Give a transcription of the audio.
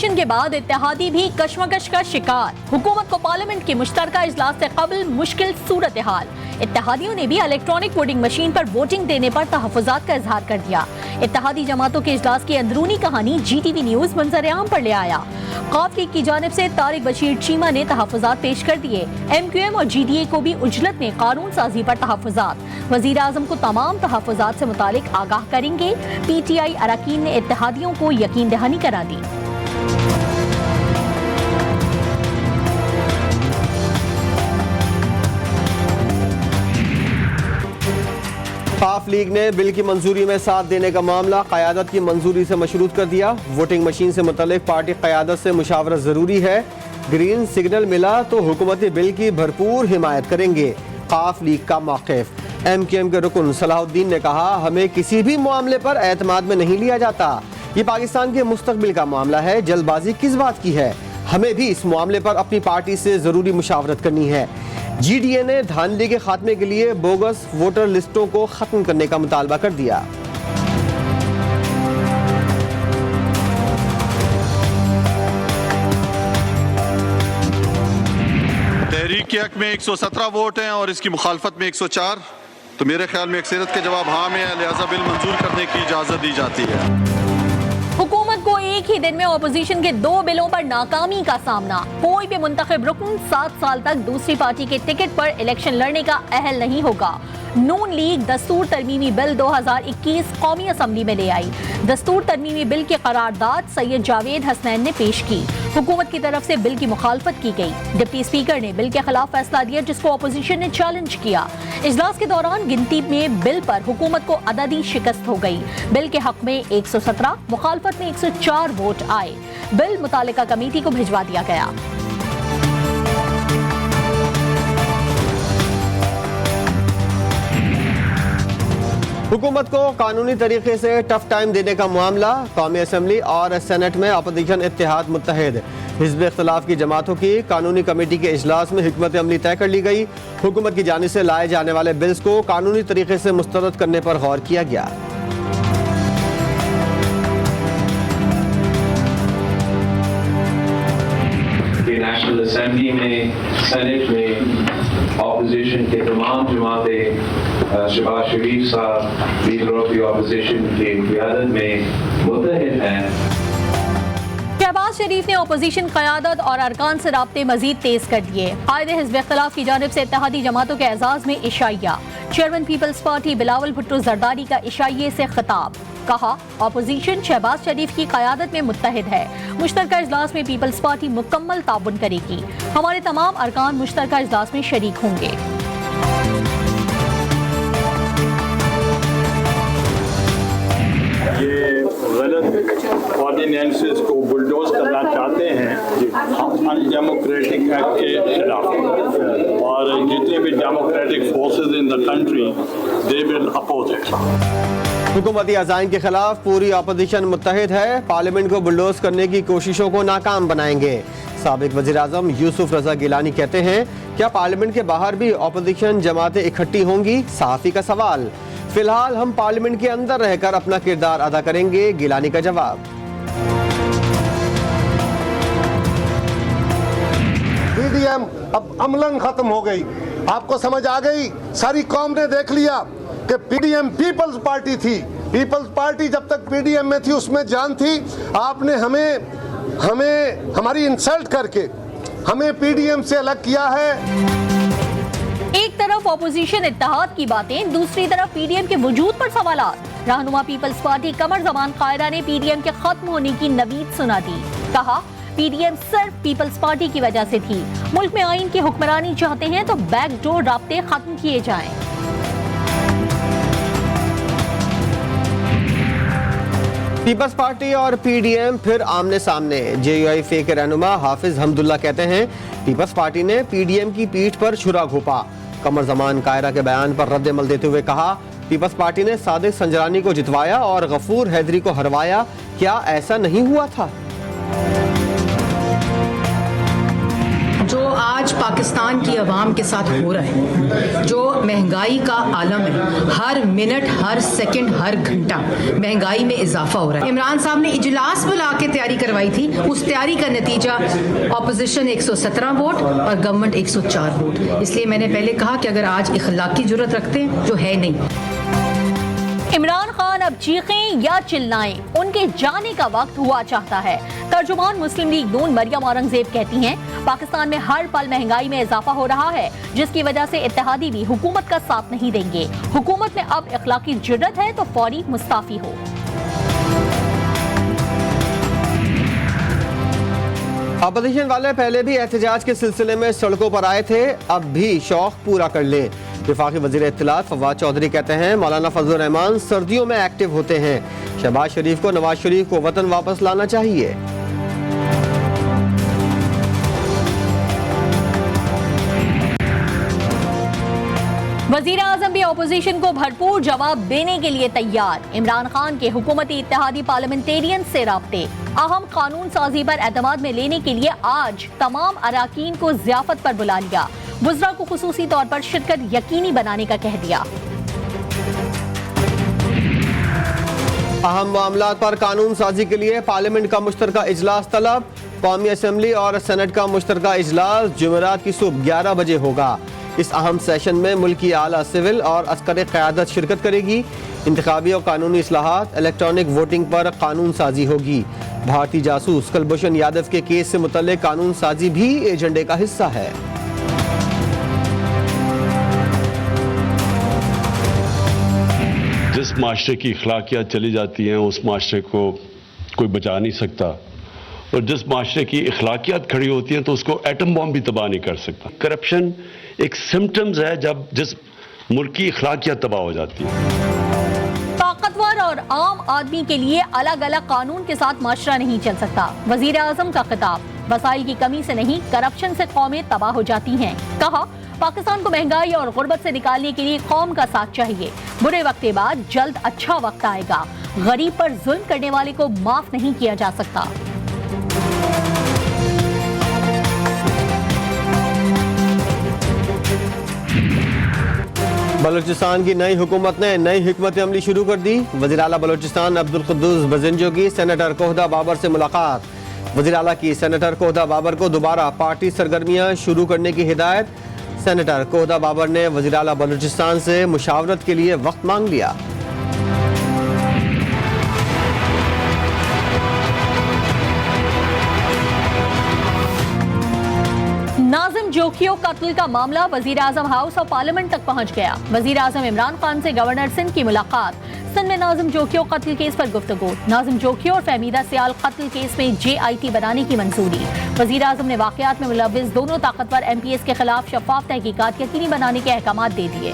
Opposition के बाद इत्तेहादी भी कशमकश का शिकार। हुकूमत को पार्लियामेंट के मुश्तरका इजलास से कबल मुश्किल सूरत हाल। इत्तेहादियों ने भी इलेक्ट्रॉनिक वोटिंग मशीन पर वोटिंग देने पर तहफ़्फ़ुज़ात का इजहार कर दिया। इत्तेहादी जमातों के इजलास की अंदरूनी कहानी GTV न्यूज़ मंजर-ए-आम पर ले आया। क़ाफ लीग की जानिब से तारिक बशीर चीमा ने तहफ़्फ़ुज़ात पेश कर दिए। MQM और GDA को भी उजलत में कानून साजी पर तहफ़्फ़ुज़ात। वज़ीर आज़म को तमाम तहफ़्फ़ुज़ात से मुतालिक आगाह करेंगे। PTI अरकान ने इत्तेहादियों को यकीन दहानी करा दी। क़ाफ लीग ने बिल की मंजूरी में साथ देने का मामला क़यादत की मंजूरी से मशरूत कर दिया। वोटिंग मशीन से मुतल्लिक पार्टी क़यादत से मुशावरत ज़रूरी है। ग्रीन सिग्नल मिला तो हुकूमती बिल की भरपूर हिमायत करेंगे। क़ाफ लीग का मौक़िफ़। MQM के रुकन सलाहुद्दीन ने कहा, हमें किसी भी मामले पर एतमाद में नहीं लिया जाता। ये पाकिस्तान के मुस्तकबिल का मामला है, जल्दबाजी किस बात की है। हमें भी इस मामले पर अपनी पार्टी से ज़रूरी मुशावरत करनी है। GDA ने धांधली के खात्मे के लिए बोगस वोटर लिस्टों को ख़त्म करने का मुतालबा कर दिया। तहरीक के हक में 117 वोट हैं और इसकी मुखालफत में 104। तो मेरे ख्याल में अक्सरियत के जवाब हाँ में है, लिहाजा बिल मंजूर करने की इजाज़त दी जाती है। हुकूमत को एक ही दिन में अपोजिशन के 2 बिलों पर नाकामी का सामना। कोई भी मुंतखब रुकन 7 साल तक दूसरी पार्टी के टिकट पर इलेक्शन लड़ने का अहल नहीं होगा। नून लीग दस्तूर तरमीमी बिल 2021 कौमी असम्बली में ले आई। दस्तूर तरमीमी बिल की करारदाद सैयद जावेद हसनैन ने पेश की। हुकूमत की तरफ से बिल की मुखालफत की गई। डिप्टी स्पीकर ने बिल के खिलाफ फैसला दिया, जिसको अपोजिशन ने चैलेंज किया। इजलास के दौरान गिनती में बिल पर हुकूमत को अददी शिकस्त हो गई। बिल के हक में 117, मुखालफत में 104 वोट आए। बिल मुतालिका कमेटी को भिजवा दिया गया। हुकूमत को कानूनी तरीके से टफ टाइम देने का मामला। कौमी असम्बली और सेनेट में अपोजिशन इत्तेहाद मुत्तहिद। हिज़्ब इख्तिलाफ की जमातों की कानूनी कमेटी के इजलास में हिकमत अमली तय कर ली गई। हुकूमत की जानिब से लाए जाने वाले बिल्स को कानूनी तरीके से मुस्तरद करने पर गौर किया गया। नेशनल असेंबली में, सेनेट में ऑपोजिशन के तमाम जमातें शहबाज शरीफ साहब लीडर ऑफ द ऑपोजिशन की क़यादत में मुत्तहिद हैं। शहबाज शरीफ ने अपोजिशन क़यादत और अरकान से राब्ते मजीद तेज कर दिए। कायदे हिज़्ब इख्तिलाफ की जानिब से इत्तेहादी जमातों के एजाज़ में इशाइया। Chairman peoples party Bilawal Bhutto Zardari का इशाइये से खिताब। कहा, अपोजिशन शहबाज शरीफ की क़यादत में मुत्तहिद है। मुश्तरका इजलास में पीपल्स पार्टी मुकम्मल ताउन करेगी। हमारे तमाम अरकान मुश्तरका इजलास में शरीक होंगे। ये गलत ऑर्डिनेंसेस को बुलडोज करना चाहते हैं, हम अनडेमोक्रेटिक एक्ट के खिलाफ, और जितने भी democratic forces in the country they will oppose it. हुकूमती अज़ाइम के खिलाफ पूरी अपोजिशन मुत्तहिद है। पार्लियामेंट को बुलडोज करने की कोशिशों को नाकाम बनाएंगे। साबिक वज़ीर आज़म यूसुफ रज़ा गिलानी कहते हैं, क्या पार्लियामेंट के बाहर भी अपोजिशन जमातें इकट्ठी होंगी? सहाफ़ी का सवाल। फिलहाल हम पार्लियामेंट के अंदर रहकर अपना किरदार अदा करेंगे, गिलानी का जवाब। PDM अब अमलन खत्म हो गई। आपको समझ आ गई? सारी कौम ने देख लिया कि PDM पीपल्स पार्टी थी। पीपल्स पार्टी जब तक PDM में थी उसमें जान थी। आपने हमें हमारी इंसल्ट करके हमें PDM से अलग किया है। एक तरफ अपोजिशन इत्तेहाद की बातें, दूसरी तरफ PDM के वजूद पर सवालात। रहनुमा पीपल्स पार्टी कमर जमान कायरा ने PDM के खत्म होने की नवीद सुना दी। कहा, PDM सिर्फ पीपल्स पार्टी की वजह से थी। मुल्क में आइन की हुक्मरानी चाहते हैं तो बैकडोर राब्ते खत्म किए जाएं। पीपल्स पार्टी और PDM फिर आमने सामने। JUIF के रहनुमा हाफिज हमदुल्ला कहते हैं, पीपल्स पार्टी ने PDM की पीठ पर छुरा घोंपा। कमर जमान कायरा के बयान पर रद्द अमल देते हुए कहा, पीपल्स पार्टी ने सादिक संजरानी को जितवाया और गफूर हैदरी को हरवाया। क्या ऐसा नहीं हुआ था? जो आज पाकिस्तान की आवाम के साथ हो रहा है, जो महंगाई का आलम है, हर मिनट, हर सेकंड, हर घंटा महंगाई में इजाफा हो रहा है। इमरान साहब ने इजलास बुला के तैयारी करवाई थी, उस तैयारी का नतीजा ऑपोजिशन 117 वोट और गवर्नमेंट 104 वोट। इसलिए मैंने पहले कहा कि अगर आज इखलाकी जुर्रत रखते हैं, जो है नहीं। इमरान खान अब चीखें या चिल्लाएं, उनके जाने का वक्त हुआ चाहता है। तर्जुमान मुस्लिम लीग नून मरियम औरंगजेब कहती हैं, पाकिस्तान में हर पल महंगाई में इजाफा हो रहा है, जिसकी वजह से इत्तेहादी भी हुकूमत का साथ नहीं देंगे। हुकूमत में अब इखलाकी जुर्रत है तो फौरी मुस्ताफी हो। अपोजिशन वाले पहले भी एहतजाज के सिलसिले में सड़कों पर आए थे, अब भी शौक पूरा कर लें। वफाकी वज़ीर इत्तलात फवाद चौधरी कहते हैं, मौलाना फजलुर रहमान सर्दियों में एक्टिव होते हैं। शहबाज शरीफ को नवाज शरीफ को वतन वापस लाना चाहिए। वजीर आजम भी अपोजिशन को भरपूर जवाब देने के लिए तैयार। इमरान खान के हुकूमती इत्तेहादी पार्लियामेंटेरियन से राब्ते। अहम कानून साजी पर एतमाद में लेने के लिए आज तमाम अराकीन को ज़ियाफत पर बुला लिया। वज़रा को खुसूसी तौर पर शिरकत यकीनी बनाने का कह दिया। अहम मामलात पर कानून साजी के लिए पार्लियामेंट का मुश्तरका इजलास तलब। कौमी असम्बली और सेनेट का मुश्तरका इजलास जुमेरात की सुबह 11 बजे होगा। इस अहम सेशन में मुल्की आला सिविल और अस्कर क़यादत शिरकत करेगी। इंतखाबी और कानूनी इस्लाहात, इलेक्ट्रॉनिक वोटिंग पर कानून साजी होगी। भारतीय जासूस कुलभूषण यादव के केस से मुतल्लिक कानून साजी भी एजेंडे का हिस्सा है। जिस माशरे की अखलाकियात चली जाती हैं, उस माशरे को कोई बचा नहीं सकता, और जिस माशरे की अखलाकियात खड़ी होती हैं तो उसको एटम बॉम्ब भी तबाह नहीं कर सकता। करप्शन एक सिम्टम्स है जब जिस मुल्क की अखलाकियात तबाह हो जाती है। ताकतवर और आम आदमी के लिए अलग अलग कानून के साथ माशरा नहीं चल सकता। वजीर आजम का खिताब, वसाइल की कमी से नहीं, करप्शन से कौमें तबाह हो जाती हैं। कहा, पाकिस्तान को महंगाई और गुर्बत से निकालने के लिए कौम का साथ चाहिए। बुरे वक्त के बाद जल्द अच्छा वक्त आएगा। गरीब पर जुल्म करने वाले को माफ नहीं किया जा सकता। बलूचिस्तान की नई हुकूमत ने नई हिकमत अमली शुरू कर दी। वज़ीर आला बलूचिस्तान अब्दुल कुद्दूस बजिंजो की सेनेटर कोहदा बाबर से मुलाकात। वज़ीर आला की सेनेटर कोहदा बाबर को दोबारा पार्टी सरगर्मियां शुरू करने की हिदायत। सेनेटर कोहदा बाबर ने वज़ीर आला बलूचिस्तान से मुशावरत के लिए वक्त मांग लिया। नाजिम जोखियो कत्ल का मामला वजीर आजम हाउस और पार्लियामेंट तक पहुंच गया। वजीर आजम इमरान खान से गवर्नर सिंध की मुलाकात। सिंध में नाजिम जोखियो कत्ल केस पर गुफ्तगू। नाजिम जोखियो और फहमीदा सियाल कत्ल केस में JIT बनाने की मंजूरी। वजीर आजम ने वाकयात में मुलव्विस दोनों ताकतवर MPs के खिलाफ शफाफ तहकीकात यकीनी बनाने के अहकाम दे दिए।